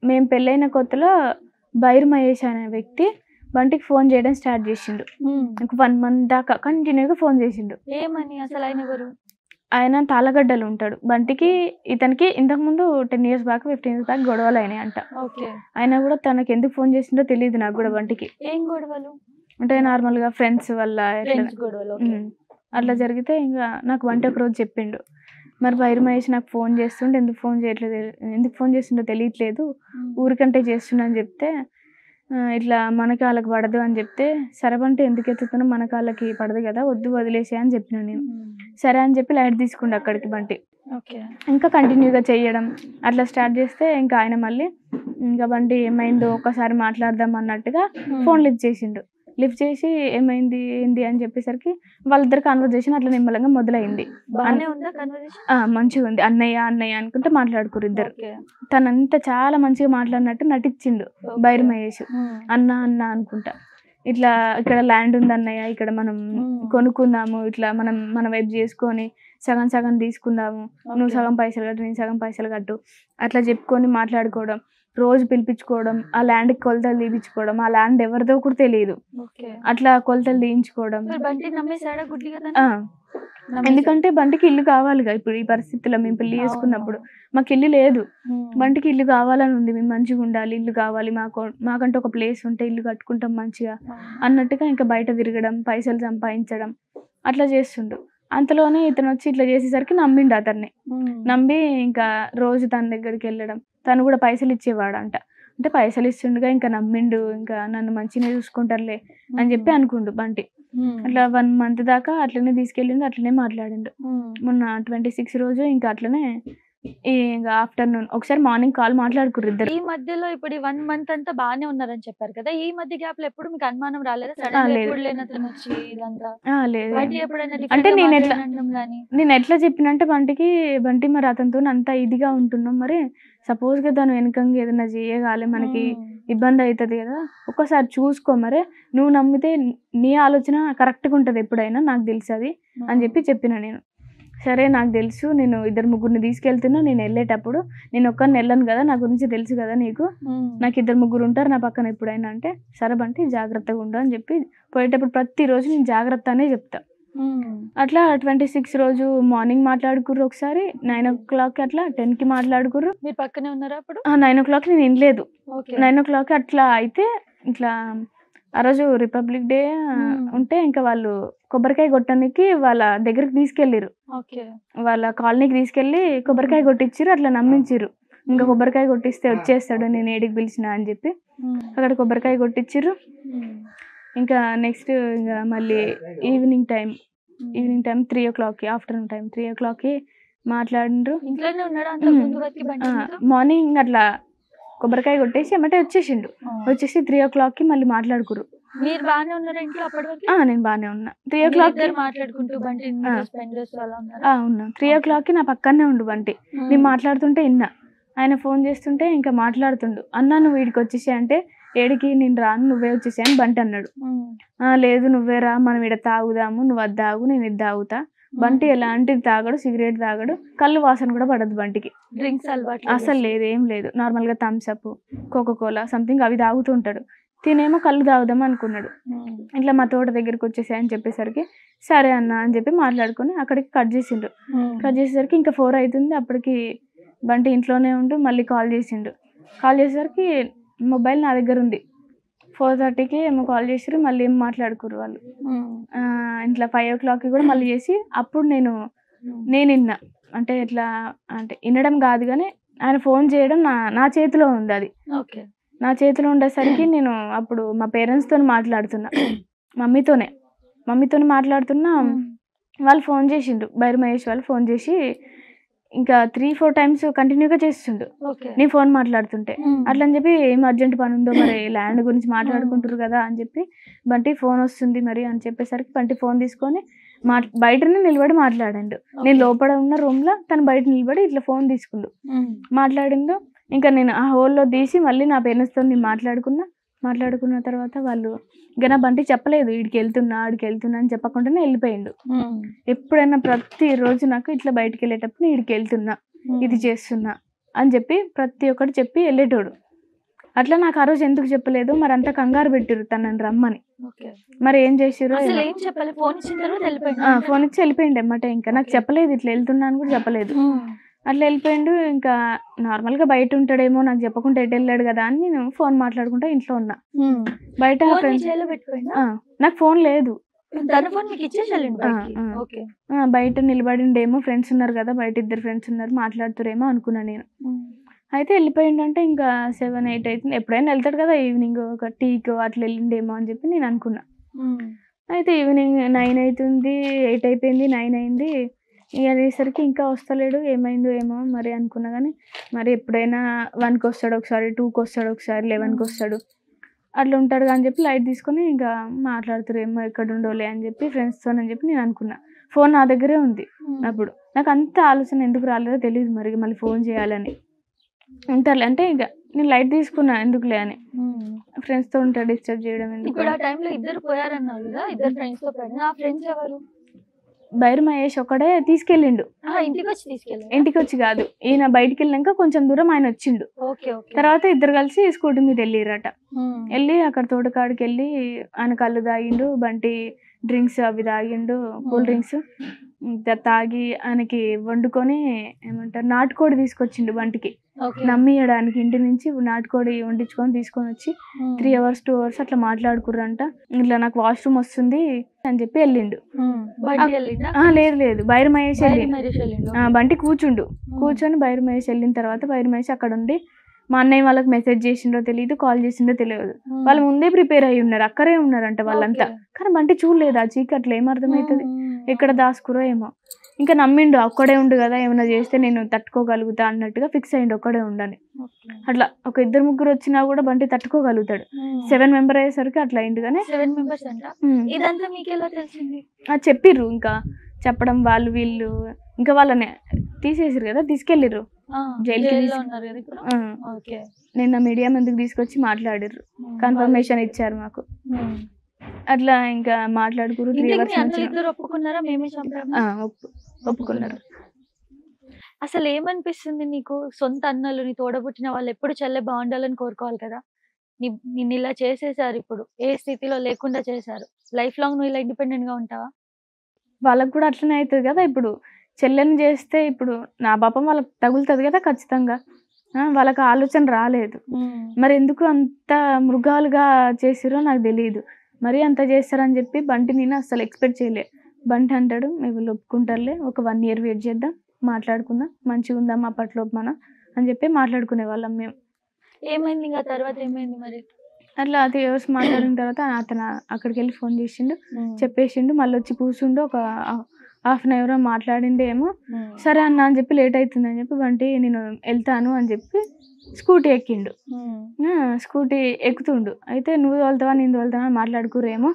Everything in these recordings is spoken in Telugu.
మేము పెళ్ళైన కొత్తలో బైరు మహేష్ అనే వ్యక్తి బంటికి ఫోన్ చేయడం స్టార్ట్ చేసిండు. ఒక 1 మంత్ దాకా కంటిన్యూగా ఫోన్ చేసిండు. ఏమని అసలు ఆయన ఎవరు? ఆయన తాళ్ళగడ్డలో ఉంటాడు. బంటికి ఇతనికి ఇంతకుముందు 10 ఇయర్స్ బ్యాక్ 15 ఇయర్స్ బ్యాక్ గొడవలయినాయి అంట. ఓకే. అయినా కూడా తనకి ఎందుకు ఫోన్ చేసిండో తెలీదు నాకు కూడా బంటికి. ఏం గొడవలు? అంటే నార్మల్‌గా ఫ్రెండ్స్ వల్ల ఇట్లా ఫ్రెండ్స్ గొడవలు. ఓకే. అట్లా జరిగితే ఇంగా నాకు బంటి ఒకరోజు చెప్పిండు. మరి బైరు మహేష్ నాకు ఫోన్ చేస్తుంటే ఎందుకు ఫోన్ చేస్తుండో తెలియట్లేదు. ఊరికంటే చేస్తున్నా అని చెప్తే ఇట్లా మన కాళ్ళకి పడదు అని చెప్తే, సరే బంటి ఎందుకు ఎత్తుతున్నావు మన కాళ్ళకి పడదు కదా వద్దు వదిలేసేయి అని చెప్పినా నేను. సరే అని చెప్పి లైట్ తీసుకుండు అక్కడికి బంటి. ఓకే. ఇంకా కంటిన్యూగా చేయడం అట్లా స్టార్ట్ చేస్తే ఇంకా ఆయన మళ్ళీ ఇంకా బంటి ఏమైందో ఒక్కసారి మాట్లాడదాం అన్నట్టుగా ఫోన్ లిఫ్ట్ చేసిండు. లిఫ్ట్ చేసి ఏమైంది ఏంది అని చెప్పేసరికి వాళ్ళిద్దరు కన్వర్జేషన్ అట్లా నిమ్మలంగా మొదలైంది. బానే ఉందా కన్వర్జేషన్? మంచిగా ఉంది. అన్నయ్య అన్నయ్య అనుకుంటే మాట్లాడుకురు ఇద్దరు. ఓకే. తనంతా చాలా మంచిగా మాట్లాడినట్టు నటించిండు బైరు మహేష్. అన్న అన్న అనుకుంటా ఇట్లా ఇక్కడ ల్యాండ్ ఉంది అన్నయ్య, ఇక్కడ మనం కొనుక్కుందాము, ఇట్లా మనం మన వైపు చేసుకొని సగం సగం తీసుకుందాము, నువ్వు సగం పైసలు కట్టు నేను సగం పైసలు కట్టు అట్లా చెప్పుకొని మాట్లాడుకోవడం, రోజు పిలిపించుకోవడం, ఆ ల్యాండ్కి కొలతలు తీయించుకోవడం, ఆ ల్యాండ్ ఎవరిదో కూడా తెలియదు, అట్లా కొలతలు తీయించుకోవడం. ఎందుకంటే బంటికి ఇల్లు కావాలిగా ఇప్పుడు ఈ పరిస్థితుల్లో మేము పెళ్లి చేసుకున్నప్పుడు మాకు ఇల్లు లేదు. బంటికి ఇల్లు కావాలని ఉంది, మేము మంచిగా ఉండాలి, ఇల్లు కావాలి మాకంటే ఒక ప్లేస్ ఉంటే ఇల్లు కట్టుకుంటాం మంచిగా అన్నట్టుగా ఇంకా బయట తిరగడం, పైసలు సంపాదించడం అట్లా చేస్తుండు. అంతలోనే ఇతను వచ్చి ఇట్లా చేసేసరికి నమ్మిండు అతన్ని. నమ్మి ఇంకా రోజు తన దగ్గరికి వెళ్ళడం, తను కూడా పైసలు ఇచ్చేవాడంట. అంటే పైసలు ఇస్తుండగా ఇంకా నమ్మిండు, ఇంకా నన్ను మంచిగా చూసుకుంటారులే అని చెప్పి అనుకుండు బంటి. అట్లా 1 మంత్ దాకా అట్లనే తీసుకెళ్ళిండు, అట్లనే మాట్లాడిండు. మొన్న 26 రోజు ఇంకా అట్లనే ఇంకా ఆఫ్టర్నూన్ ఒకసారి మార్నింగ్ కాల్ మాట్లాడుకుర్రు ఇద్దరు. ఈ మధ్యలో ఇప్పుడు 1 మంత్ అంతా బానే ఉన్నారని చెప్పారు కదా, ఈ మధ్య గ్యాప్ లో ఎప్పుడు మీకు అనుమానం రాలేదా? అంటే నేను ఎట్లా చెప్పినంటే బంటి మరి అతనితో అంత ఇదిగా ఉంటున్నాం, మరి సపోజ్ గా తను వెనకంగా ఏదైనా చేయగాలి మనకి ఇబ్బంది అవుతుంది కదా, ఒక్కసారి చూసుకో, మరి నువ్వు నమ్మితే నీ ఆలోచన కరెక్ట్గా ఉంటుంది ఎప్పుడైనా, నాకు తెలుసు అది అని చెప్పిన నేను. సరే నాకు తెలుసు, నేను 2-3 తీసుకెళ్తున్నా, నేను వెళ్ళేటప్పుడు నేను ఒక్కరిని వెళ్ళను కదా, నా గురించి తెలుసు కదా నీకు, నాకు 2-3 ఉంటారు నా పక్కన ఎప్పుడైనా అంటే, సరే బంటి జాగ్రత్తగా ఉండు అని చెప్పి పోయేటప్పుడు ప్రతిరోజు నేను జాగ్రత్త అనే చెప్తా. అట్లా 26 రోజు మార్నింగ్ మాట్లాడుకుర్రు, ఒకసారి 9 o'clock అట్లా 10కి మాట్లాడుకుర్రు. మీరు పక్కనే ఉన్నారా అప్పుడు? 9 o'clock నేను వినలేదు. 9 o'clock అట్లా అయితే ఇట్లా ఆ రోజు రిపబ్లిక్ డే ఉంటే ఇంకా వాళ్ళు కొబ్బరికాయ కొట్టడానికి వాళ్ళ దగ్గరికి తీసుకెళ్ళిరు. వాళ్ళ కాలనీకి తీసుకెళ్ళి కొబ్బరికాయ కొట్టించిరు, అట్లా నమ్మించిరు. ఇంకా కొబ్బరికాయ కొట్టిస్తే వచ్చేస్తాడు నేను ఏడికి పిలిచినా అని చెప్పి అక్కడ కొబ్బరికాయ కొట్టించిరు. ఇంకా నెక్స్ట్ ఇంకా మళ్ళీ evening time 3 o'clock afternoon time 3 o'clock మాట్లాడిండ్రు. మార్నింగ్ అట్లా కొబ్బరికాయ కొట్టేసి ఏమంటే వచ్చేసి 3 o'clock మళ్ళీ మాట్లాడుకురు. మీరు బానే ఉన్నారా ఇంట్లో అప్పటివరకు? నేను బానే ఉన్నా. 3 o'clock మాట్లాడుకుంటూ బంటి ఉన్నా. 3 o'clock నా పక్కనే ఉండు బంటి. నేను మాట్లాడుతుంటే విన్నా, ఆయన ఫోన్ చేస్తుంటే ఇంకా మాట్లాడుతుండు. అన్నా నువ్వు వీడికి వచ్చేసా అంటే, ఏడికి నేను రాను నువ్వే వచ్చేసా అని బంటి అన్నాడు. లేదు నువ్వే రా, మనం ఇక్కడ తాగుదాము, నువ్వు అది తాగు నేను ఇది తాగుతా. బంటి ఎలాంటిది తాగడు, సిగరెట్ తాగడు, కళ్ళు వాసన కూడా పడదు బంటికి. డ్రింక్స్ అలవాటు అసలు లేదు, ఏం లేదు. నార్మల్గా థమ్స్అప్, కోకోకోలా సంథింగ్ అవి తాగుతూ ఉంటాడు. తినేమో కళ్ళు తాగుదాం అనుకున్నాడు. ఇట్లా మా తోట దగ్గరికి వచ్చేసా అని చెప్పేసరికి సరే అన్న అని చెప్పి మాట్లాడుకుని అక్కడికి కట్ చేసిండ్రు. కట్ చేసేసరికి ఇంకా 4 అవుతుంది. అప్పటికి బంటి ఇంట్లోనే ఉండు మళ్ళీ కాల్ చేసేసరికి మొబైల్ నా దగ్గర ఉంది. 4:30కి ఏమో కాల్ చేసిరు, మళ్ళీ ఏం మాట్లాడుకురు వాళ్ళు. ఇంట్లో 5 o'clock కూడా మళ్ళీ చేసి అప్పుడు నేను విన్నా. అంటే ఎట్లా అంటే వినడం కాదు కానీ ఆయన ఫోన్ చేయడం నా చేతిలో ఉంది. అది నా చేతిలో ఉండేసరికి నేను అప్పుడు మా పేరెంట్స్తో మాట్లాడుతున్నా, మమ్మీతోనే మాట్లాడుతున్నా. వాళ్ళు ఫోన్ చేసిండు, బైరు మహేష్ వాళ్ళు ఫోన్ చేసి ఇంకా 3-4 times కంటిన్యూగా చేస్తుండు నేను ఫోన్ మాట్లాడుతుంటే. అట్లా అని చెప్పి ఏం అర్జెంట్ పని ఉందో మరి ల్యాండ్ గురించి మాట్లాడుకుంటారు కదా అని చెప్పి బంటి ఫోన్ వస్తుంది మరి అని చెప్పేసరికి బంటి ఫోన్ తీసుకొని బయటనే నిలబడి మాట్లాడండు. నేను లోపల ఉన్న రూమ్ లో తను బయట నిలబడి ఇట్లా ఫోన్ తీసుకుండు మాట్లాడిండు. ఇంకా నేను ఆ హోల్లో తీసి మళ్ళీ నా పేరెంట్స్తో నేను మాట్లాడుకున్న తర్వాత వాళ్ళు ఇంకా నా బంటి చెప్పలేదు వీడికి వెళ్తున్నా ఆడికి వెళ్తున్నా అని చెప్పకుండానే వెళ్ళిపోయిండు. ఎప్పుడైనా ప్రతిరోజు నాకు ఇట్లా బయటికి వెళ్ళేటప్పుడు వీడికి వెళ్తున్నా ఇది చేస్తున్నా అని చెప్పి ప్రతి ఒక్కటి చెప్పి వెళ్ళేటోడు. అట్లా నాకు ఆ రోజు ఎందుకు చెప్పలేదు, మరి అంత కంగారు పెట్టిరు తనని రమ్మని. ఓకే. మరి ఏం చేసిరో అసలు ఏం చెప్పాలి? ఫోన్ ఇచ్చిన తర్వాత వెళ్ళిపోయిండు. ఫోన్ ఇచ్చి వెళ్ళిపోయిండు ఎమ్మటే. ఇంకా నాకు చెప్పలేదు ఇట్లా వెళ్తున్నాను కూడా చెప్పలేదు. అట్లా వెళ్ళిపోయిండు. ఇంకా నార్మల్గా బయట ఉంటాడేమో నాకు చెప్పకుండా ఎటు వెళ్ళాడు కదా అని నేను ఫోన్ మాట్లాడుకుంటా ఇంట్లో ఉన్నా. బయట ఫ్రెండ్స్ నాకు ఫోన్ లేదు, బయట నిలబడిండేమో, ఫ్రెండ్స్ ఉన్నారు కదా బయట, 2 ఫ్రెండ్స్ ఉన్నారు మాట్లాడుతురేమో అనుకున్నా నేను. అయితే వెళ్ళిపోయిండంటే ఇంకా 7, 8 అవుతుంది. ఎప్పుడైనా వెళ్తాడు కదా ఈవినింగ్ ఒక టీకో అట్లా వెళ్ళిండేమో అని చెప్పి నేను అనుకున్నా. అయితే ఈవినింగ్ 9 అవుతుంది, 8 అయిపోయింది, 9 అయింది. ఇక అనేసరికి ఇంకా వస్తలేడు, ఏమైందో ఏమో మరి అనుకున్నా. కానీ మరి ఎప్పుడైనా 1కి వస్తాడు ఒకసారి, 2కి వస్తాడు ఒకసారి, 11కి వస్తాడు, అట్లా ఉంటాడు అని చెప్పి లైట్ తీసుకొని ఇంకా మాట్లాడుతురేమో ఎక్కడ ఉండోలే అని చెప్పి ఫ్రెండ్స్తో అని చెప్పి నేను అనుకున్నా. ఫోన్ నా దగ్గరే ఉంది అప్పుడు. నాకు అంత ఆలోచన ఎందుకు రాలేదో తెలియదు మరి మళ్ళీ ఫోన్ చేయాలని. ఉంటారులే అంటే ఇక నేను లైట్ తీసుకున్నా ఎందుకులే అని. ఫ్రెండ్స్తో ఉంటాడు, డిస్టర్బ్ చేయడం ఎందుకు. బైర్ మహేష్ ఒకడే తీసుకెళ్ళిండు, ఇంటికి వచ్చి కాదు, ఈయన బయటికి వెళ్ళినాక కొంచెం దూరం ఆయన వచ్చిండు. తర్వాత 2 కలిసి స్కూటీ మీద వెళ్ళిరట. వెళ్ళి అక్కడ తోటకాడికి వెళ్ళి ఆయన కళ్ళు తాగిండు, బంటి డ్రింక్స్ అవి తాగిండు, కూల్ డ్రింక్స్ తాగి ఆయనకి వండుకొని ఏమంటారు నాటుకోడి తీసుకొచ్చిండు బంటికి నమ్మియడానికి. ఇంటి నుంచి నాటుకోడి వండించుకొని తీసుకొని వచ్చి 3 hours 2 hours అట్లా మాట్లాడుకుర్రంట. ఇట్లా నాకు వాష్రూమ్ వస్తుంది అని చెప్పి వెళ్ళిండు. లేదు బైర్ మహేష్ వెళ్ళిండు. బంటి కూర్చొని బైర్ మహేష్ వెళ్ళిన తర్వాత బైర్ మహేష్ అక్కడ ఉండి మా అన్నయ్య వాళ్ళకి మెసేజ్ చేసిండో తెలియదు, కాల్ చేసిండో తెలియదు. వాళ్ళు ముందే ప్రిపేర్ అయ్యి ఉన్నారు, అక్కడే ఉన్నారంట వాళ్ళంతా. కానీ బంటి చూడలేదు ఆ చీకట్లో, ఏమర్థమవుతుంది ఎక్కడ దాసుకురో ఏమో. ఇంకా నమ్మిండు ఒక్కడే ఉండు కదా, ఏమైనా చేస్తే నేను తట్టుకోగలుగుతా అన్నట్టుగా ఫిక్స్ అయ్యిండు ఒక్కడే ఉండని. అట్లా ఒక 2 ముగ్గురు వచ్చినా కూడా బంటి తట్టుకోగలుగుతాడు. 7 మెంబర్ అయ్యేసరికి అట్లా అయింది. కానీ చెప్పిర్రు, ఇంకా చెప్పడం వాళ్ళు వీళ్ళు ఇంకా వాళ్ళని తీసేసారు కదా, తీసుకెళ్ళిర్రు జైలుకి. నిన్న మీడియా ముందుకు తీసుకొచ్చి మాట్లాడిర్రు, కన్ఫర్మేషన్ ఇచ్చారు మాకు. అట్లా ఇంకా మాట్లాడుకురు. 3 hours ఒప్పుకున్నారు. అసలు ఏమనిపిస్తుంది నీకు? సొంత అన్నలు, నీ తోడబుట్టిన వాళ్ళు ఎప్పుడు చెల్లె బాగుండాలని కోరుకోవాలి కదా, నిన్ను ఇలా చేసేసారు, ఇప్పుడు ఏ స్థితిలో లేకుండా చేశారు. లైఫ్ లాంగ్ నువ్వు ఇలా ఇండిపెండెంట్ గా ఉంటావా? వాళ్ళకు కూడా అట్లనే అవుతుంది కదా. ఇప్పుడు చెల్లెని చేస్తే ఇప్పుడు నా పాపం వాళ్ళకి తగులుతుంది కదా ఖచ్చితంగా. వాళ్ళకి ఆలోచన రాలేదు, మరి ఎందుకు అంత మృగాలుగా చేసిరో నాకు తెలియదు. మరి అంత చేస్తారని చెప్పి బంటి నేను అసలు ఎక్స్పెక్ట్ చేయలే. బంటి అంటాడు మేము ఒప్పుకుంటారులే, ఒక 1 year వెయిట్ చేద్దాం, మాట్లాడుకుందాం, మంచిగా ఉందాం అప్పట్లో మనం అని చెప్పి మాట్లాడుకునే వాళ్ళం మేము. ఏమైంది ఇంకా తర్వాత ఏమైంది మరి? అట్లా 3 hours మాట్లాడిన తర్వాత అతను అక్కడికి వెళ్ళి ఫోన్ చేసిండు, చెప్పేసిండు. మళ్ళీ వచ్చి కూర్చుండు, ఒక 1/2 hour మాట్లాడిండు ఏమో. సరే అన్న అని చెప్పి లేట్ అవుతుంది అని చెప్పి బంటి నేను వెళ్తాను అని చెప్పి స్కూటీ ఎక్కిండు. స్కూటీ ఎక్కుతుండు. అయితే నువ్వు తోలుతావా నేను తోలుతావా అని మాట్లాడుకురేమో.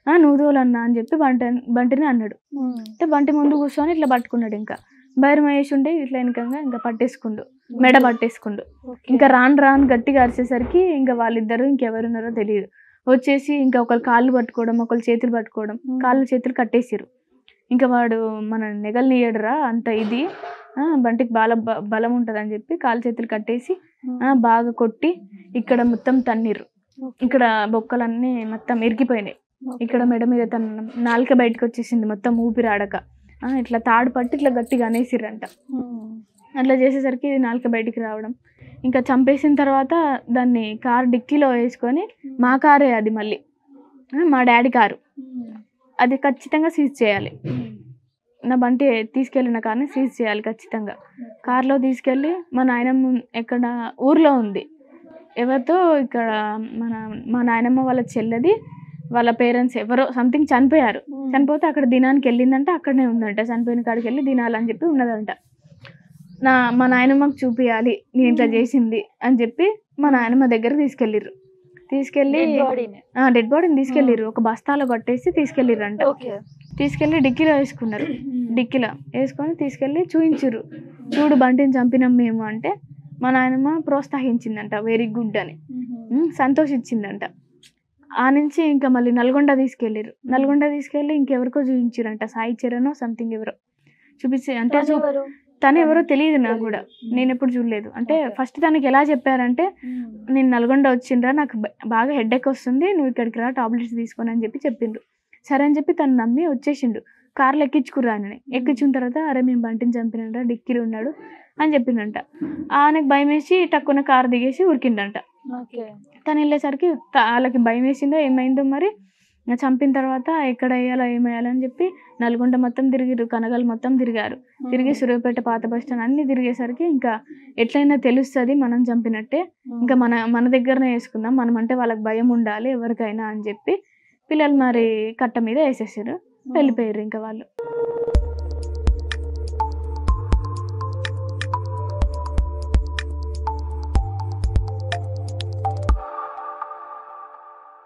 నువ్వు తోలన్నా అని చెప్పి బంటిని అన్నాడు. అయితే బంటి ముందు కూర్చొని ఇట్లా పట్టుకున్నాడు. ఇంకా బైర్ మహేష్ ఉంటే ఇట్లా వెనకంగా ఇంకా పట్టేసుకుండు, మెడ పట్టేసుకుండు. ఇంకా రాను గట్టిగా అరిచేసరికి ఇంకా వాళ్ళిద్దరు ఇంకెవరున్నారో తెలియదు వచ్చేసి ఇంకా ఒకరు కాళ్ళు పట్టుకోవడం, ఒకరు చేతులు పట్టుకోవడం, కాళ్ళు చేతులు కట్టేసిరు. ఇంకా వాడు మన నెగలు నీయడురా అంత ఇది, బంటికి బలం ఉంటుంది అని చెప్పి కాళ్ళు చేతులు కట్టేసి బాగా కొట్టి ఇక్కడ మొత్తం తన్నిర్రు. ఇక్కడ బొక్కలన్నీ మొత్తం ఇరిగిపోయినాయి. ఇక్కడ మెడ మీద తన నాలుక బయటకు వచ్చేసింది మొత్తం ఊపిరాడక. ఇట్లా తాడు పట్టి ఇట్లా గట్టిగా అనేసిర్రంట. అట్లా చేసేసరికి నాలుక బయటికి రావడం. ఇంకా చంపేసిన తర్వాత దాన్ని కారు డిక్కీలో వేసుకొని, మా కారే అది, మళ్ళీ మా డాడీ కారు, అది ఖచ్చితంగా సీజ్ చేయాలి. నా బంటి తీసుకెళ్ళిన కార్ని సీజ్ చేయాలి ఖచ్చితంగా. కార్లో తీసుకెళ్ళి మా నాయనమ్మ ఎక్కడ ఊర్లో ఉంది, ఎవరితో ఇక్కడ మా నాయనమ్మ వాళ్ళ చెల్లెది వాళ్ళ పేరెంట్స్ ఎవరో సంథింగ్ చనిపోయారు. చనిపోతే అక్కడ దినానికి వెళ్ళిందంట, అక్కడనే ఉందంట. చనిపోయిన కాడికి వెళ్ళి దినాలని చెప్పి ఉన్నదంట. మా నాయనమ్మకు చూపించాలి నేను ఇట్లా చేసింది అని చెప్పి మా నాయనమ్మ దగ్గర తీసుకెళ్ళిర్రు. తీసుకెళ్ళి డెడ్ బాడీని తీసుకెళ్ళిర్రు, ఒక బస్తాలో కట్టేసి తీసుకెళ్ళిర్రంట. తీసుకెళ్ళి డిక్కీలో వేసుకున్నారు. డిక్కీలో వేసుకొని తీసుకెళ్ళి చూయించుర్రు, చూడు బంటిని చంపినాం మేము అంటే. మా నాయనమ్మ ప్రోత్సహించిందంట, వెరీ గుడ్ అని సంతోషించిందంట. ఆ నుంచి ఇంకా మళ్ళీ నల్గొండ తీసుకెళ్ళిర్రు. నల్గొండ తీసుకెళ్ళి ఇంకెవరికో చూపించారంట, సాయి చరణ్ సంథింగ్ ఎవరో చూపించి అంటే తను ఎవరో తెలియదు నాకు కూడా, నేను ఎప్పుడు చూడలేదు. అంటే ఫస్ట్ తనకి ఎలా చెప్పారంటే, నేను నల్గొండ వచ్చిండ్రా, నాకు బాగా హెడ్ఏక్ వస్తుంది, నువ్వు ఇక్కడికి రా టాబ్లెట్స్ తీసుకొని అని చెప్పిండ్రు. సరే అని చెప్పి తను నమ్మి వచ్చేసిండు. కార్లో ఎక్కించుకుర్రా అని. ఎక్కించిన తర్వాత అరే మేము బంటిని చంపినంట, డిక్కీలు ఉన్నాడు అని చెప్పిండంట. ఆయనకు భయం వేసి టక్కున కారు దిగేసి ఉరికిండంట. తను వెళ్ళేసరికి వాళ్ళకి భయం వేసిందో ఏమైందో మరి. చంపిన తర్వాత ఎక్కడ వేయాలో ఏమేయాలని చెప్పి నల్గొండ మొత్తం తిరిగిరు, కనగల్ మొత్తం తిరిగారు. తిరిగి సూర్యాపేట పాత బస్ స్టాండ్ అన్ని తిరిగేసరికి ఇంకా ఎట్లయినా తెలుస్తుంది మనం చంపినట్టే, ఇంకా మన దగ్గరనే వేసుకుందాం, మనం అంటే వాళ్ళకి భయం ఉండాలి ఎవరికైనా అని చెప్పి పిల్లలు మరి కట్ట మీద వేసేసారు, వెళ్ళిపోయారు ఇంకా వాళ్ళు.